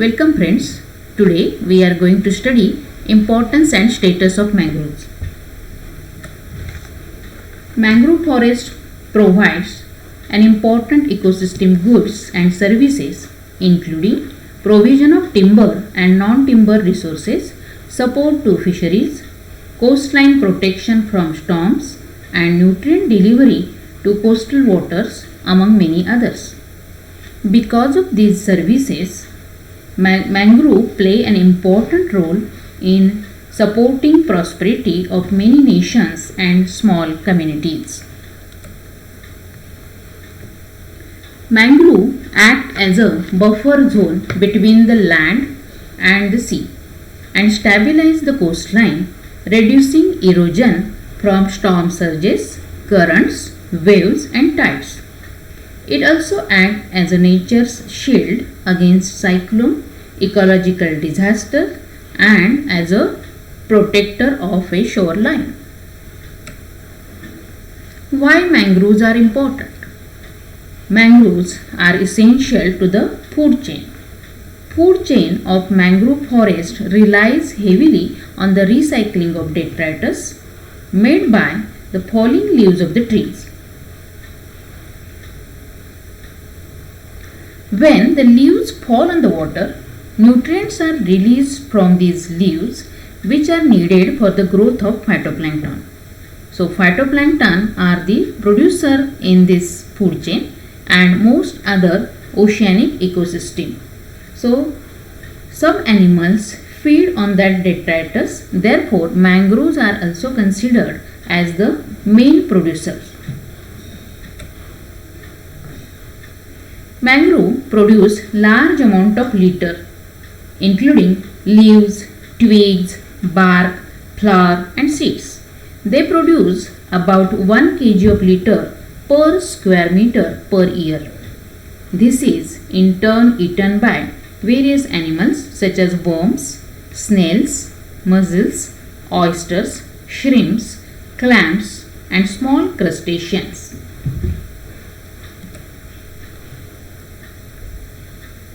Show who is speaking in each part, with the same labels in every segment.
Speaker 1: Welcome friends. Today we are going to study importance and status of mangroves. Mangrove forest provides an important ecosystem goods and services including provision of timber and non-timber resources, support to fisheries, coastline protection from storms and nutrient delivery to coastal waters among many others. Because of these services, mangrove play an important role in supporting prosperity of many nations and small communities. Mangrove act as a buffer zone between the land and the sea and stabilize the coastline, reducing erosion from storm surges, currents, waves and tides. It also acts as a nature's shield against cyclone, ecological disaster and as a protector of a shoreline. Why mangroves are important? Mangroves are essential to the food chain. Food chain of mangrove forest relies heavily on the recycling of detritus made by the falling leaves of the trees. When the leaves fall on the water, nutrients are released from these leaves which are needed for the growth of phytoplankton. So phytoplankton are the producer in this food chain and most other oceanic ecosystem. So some animals feed on that detritus, therefore mangroves are also considered as the main producers. Mangrove produce large amount of litter including leaves, twigs, bark, flower and seeds. They produce about 1 kg of litter per square meter per year. This is in turn eaten by various animals such as worms, snails, mussels, oysters, shrimps, clams and small crustaceans.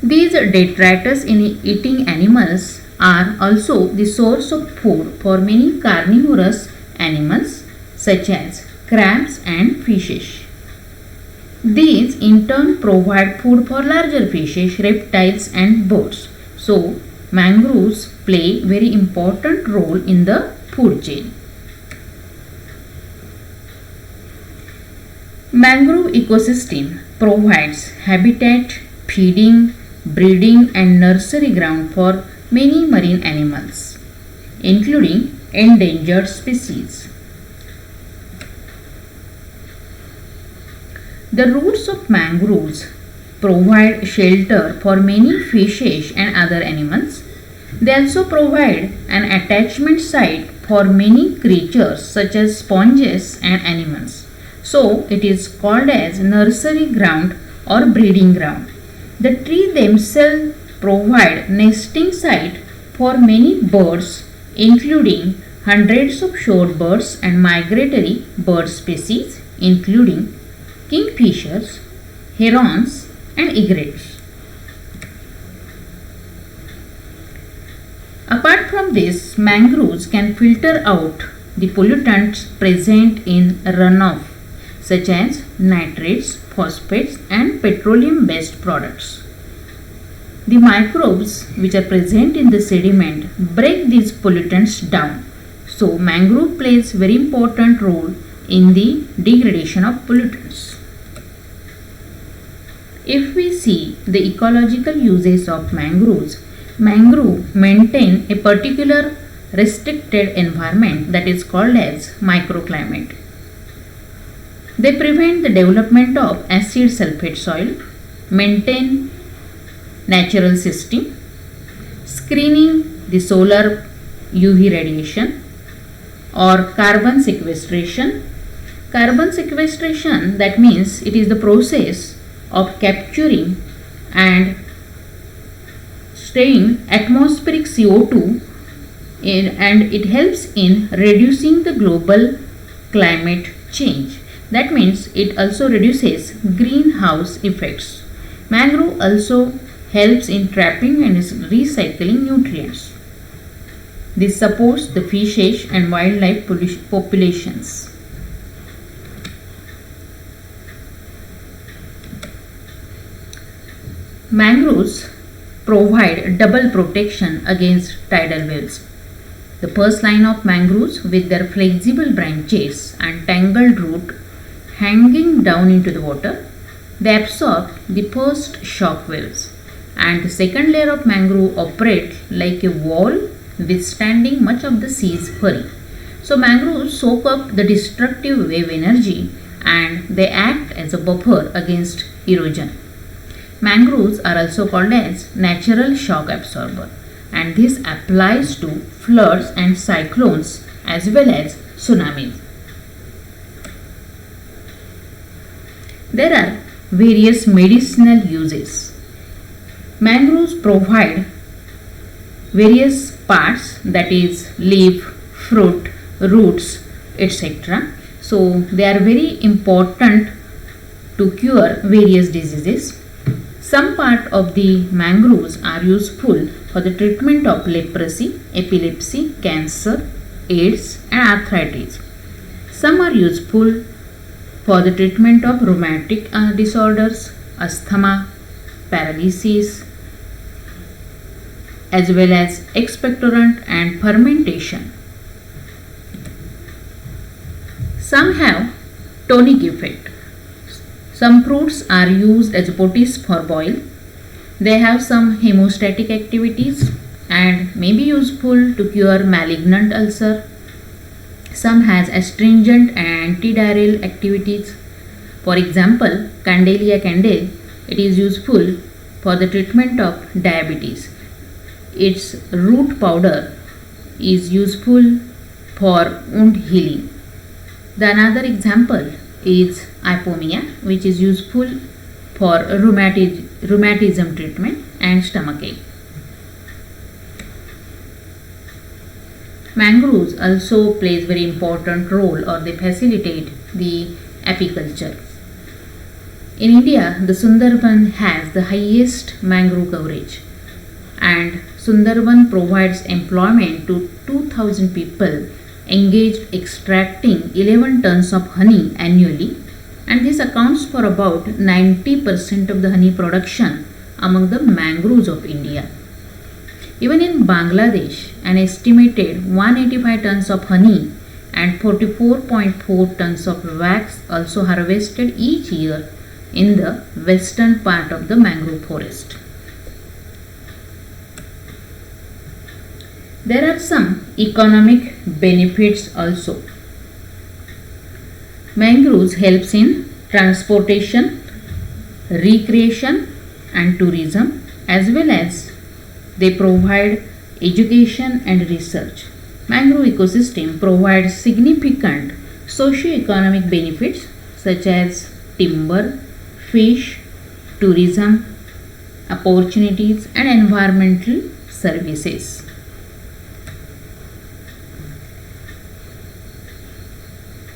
Speaker 1: These detritus in eating animals are also the source of food for many carnivorous animals such as crabs and fishes. These in turn provide food for larger fishes, reptiles and birds. So, mangroves play very important role in the food chain. Mangrove ecosystem provides habitat, feeding, breeding and nursery ground for many marine animals, including endangered species. The roots of mangroves provide shelter for many fishes and other animals. They also provide an attachment site for many creatures such as sponges and animals. So, it is called as nursery ground or breeding ground. The tree themselves provide nesting site for many birds including hundreds of shorebirds and migratory bird species including kingfishers, herons and egrets. Apart from this, mangroves can filter out the pollutants present in runoff such as nitrates, phosphates and petroleum based products. The microbes which are present in the sediment break these pollutants down. So mangrove plays very important role in the degradation of pollutants. If we see the ecological uses of mangroves, mangrove maintain a particular restricted environment that is called as microclimate. They prevent the development of acid sulfate soil, maintain natural system, screening the solar UV radiation or carbon sequestration. Carbon sequestration, that means it is the process of capturing and staying atmospheric CO2 and it helps in reducing the global climate change. That means it also reduces greenhouse effects. Mangrove also helps in trapping and recycling nutrients. This supports the fishes and wildlife populations. Mangroves provide double protection against tidal waves. The first line of mangroves, with their flexible branches and tangled root hanging down into the water, they absorb the first shock waves, and the second layer of mangrove operate like a wall withstanding much of the sea's fury. So mangroves soak up the destructive wave energy and they act as a buffer against erosion. Mangroves are also called as natural shock absorber, and this applies to floods and cyclones as well as tsunamis. There are various medicinal uses. Mangroves provide various parts, that is leaf, fruit, roots, etc. So they are very important to cure various diseases. Some part of the mangroves are useful for the treatment of leprosy, epilepsy, cancer, AIDS and arthritis. Some are useful for the treatment of rheumatic disorders, asthma, paralysis, as well as expectorant and fermentation. Some have tonic effect. Some fruits are used as poultice for boil. They have some hemostatic activities and may be useful to cure malignant ulcer. Some has astringent and antidiarrheal activities. For example, Candelia candel, it is useful for the treatment of diabetes. Its root powder is useful for wound healing. The another example is Ipomia, which is useful for rheumatism treatment and stomachache. Mangroves also plays very important role, or they facilitate the apiculture. In India, the Sundarban has the highest mangrove coverage, and Sundarban provides employment to 2,000 people engaged extracting 11 tons of honey annually, and this accounts for about 90% of the honey production among the mangroves of India. Even in Bangladesh, an estimated 185 tons of honey and 44.4 tons of wax also harvested each year in the western part of the mangrove forest. There are some economic benefits also. Mangroves helps in transportation, recreation and tourism, as well as they provide education and research. Mangrove ecosystem provides significant socio-economic benefits such as timber, fish, tourism, opportunities and environmental services.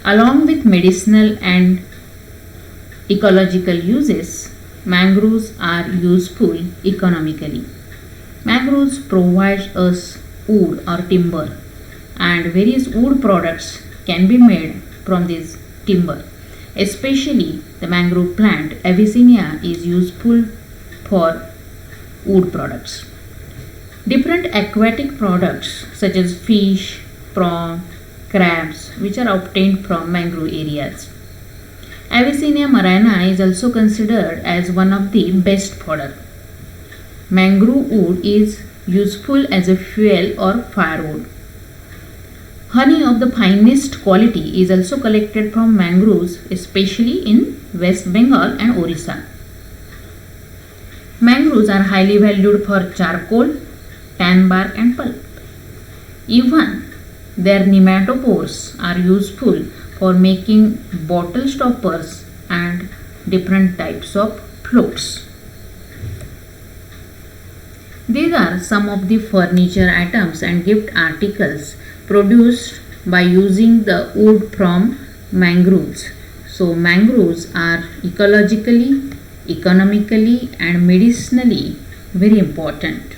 Speaker 1: Along with medicinal and ecological uses, mangroves are useful economically. Mangroves provide us wood or timber, and various wood products can be made from this timber. Especially the mangrove plant Avicennia is useful for wood products. Different aquatic products such as fish, prawn, crabs, which are obtained from mangrove areas. Avicennia marina is also considered as one of the best fodder. Mangrove wood is useful as a fuel or firewood. Honey of the finest quality is also collected from mangroves, especially in West Bengal and Orissa. Mangroves are highly valued for charcoal, tan bark and pulp. Even their nematopores are useful for making bottle stoppers and different types of floats. These are some of the furniture items and gift articles produced by using the wood from mangroves. So mangroves are ecologically, economically and medicinally very important.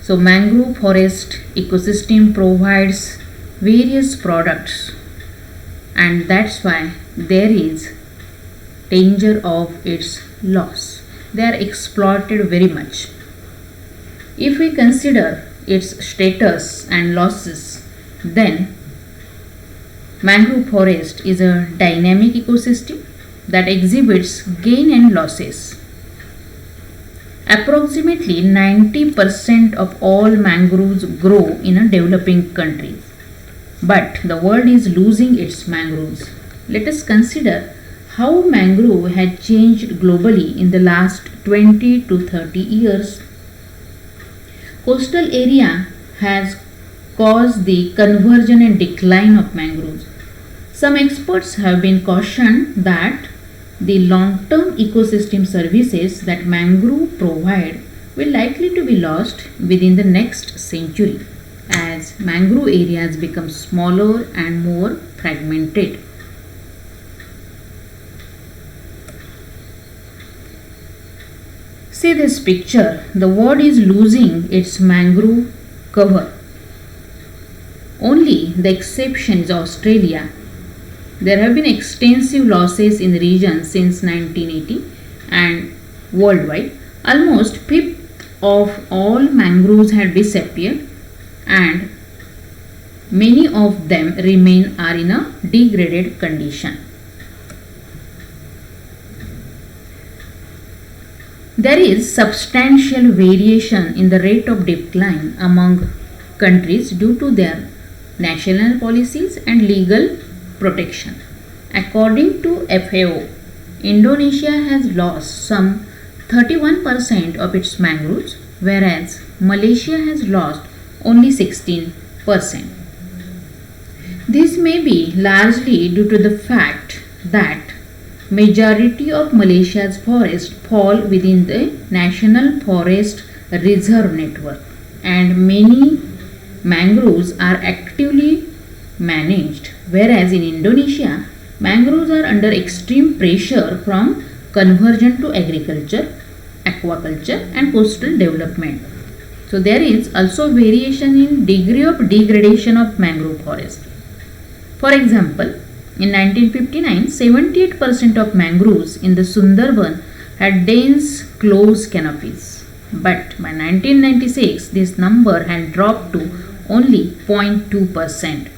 Speaker 1: So mangrove forest ecosystem provides various products, and that's why there is danger of its loss. They are exploited very much. If we consider its status and losses, then mangrove forest is a dynamic ecosystem that exhibits gain and losses. Approximately 90% of all mangroves grow in a developing countries, but the world is losing its mangroves. Let us consider how mangrove had changed globally in the last 20 to 30 years. Coastal area has caused the conversion and decline of mangroves. Some experts have been cautioned that the long-term ecosystem services that mangrove provide will likely to be lost within the next century as mangrove areas become smaller and more fragmented. See this picture. The world is losing its mangrove cover. Only the exception is Australia. There have been extensive losses in the region since 1980, and worldwide almost fifth of all mangroves have disappeared, and many of them are in a degraded condition. There is substantial variation in the rate of decline among countries due to their national policies and legal protection. According to FAO, Indonesia has lost some 31% of its mangroves, whereas Malaysia has lost only 16%. This may be largely due to the fact that majority of Malaysia's forests fall within the National Forest Reserve network, and many mangroves are actively managed, whereas in Indonesia, mangroves are under extreme pressure from conversion to agriculture, aquaculture and coastal development. So there is also variation in degree of degradation of mangrove forest. For example, in 1959, 78% of mangroves in the Sundarban had dense close canopies, but by 1996 this number had dropped to only 0.2%.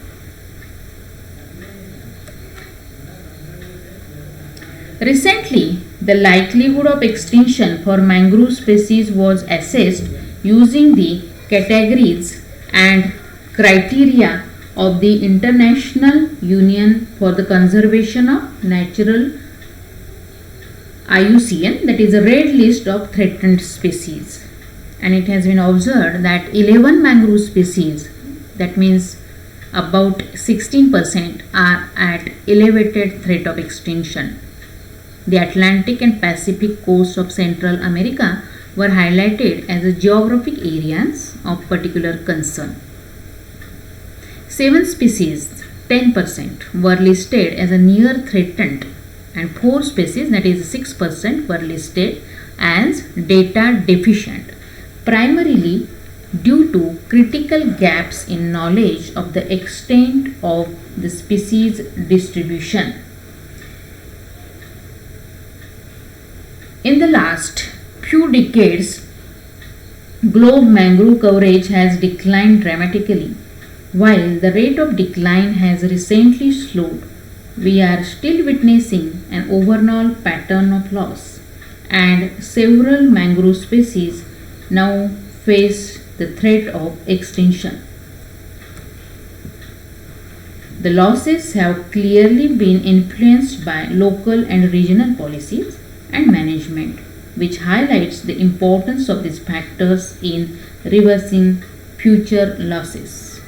Speaker 1: Recently, the likelihood of extinction for mangrove species was assessed using the categories and criteria of the International Union for the Conservation of Natural IUCN, that is a red list of threatened species, and it has been observed that 11 mangrove species, that means about 16%, are at elevated threat of extinction. The Atlantic and Pacific coast of Central America were highlighted as geographic areas of particular concern. 7 species, 10%, were listed as a near threatened, and 4 species, that is 6%, were listed as data deficient, primarily due to critical gaps in knowledge of the extent of the species distribution. In the last few decades, globe mangrove coverage has declined dramatically. While the rate of decline has recently slowed, we are still witnessing an overall pattern of loss, and several mangrove species now face the threat of extinction. The losses have clearly been influenced by local and regional policies and management, which highlights the importance of these factors in reversing future losses.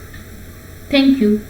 Speaker 1: Thank you.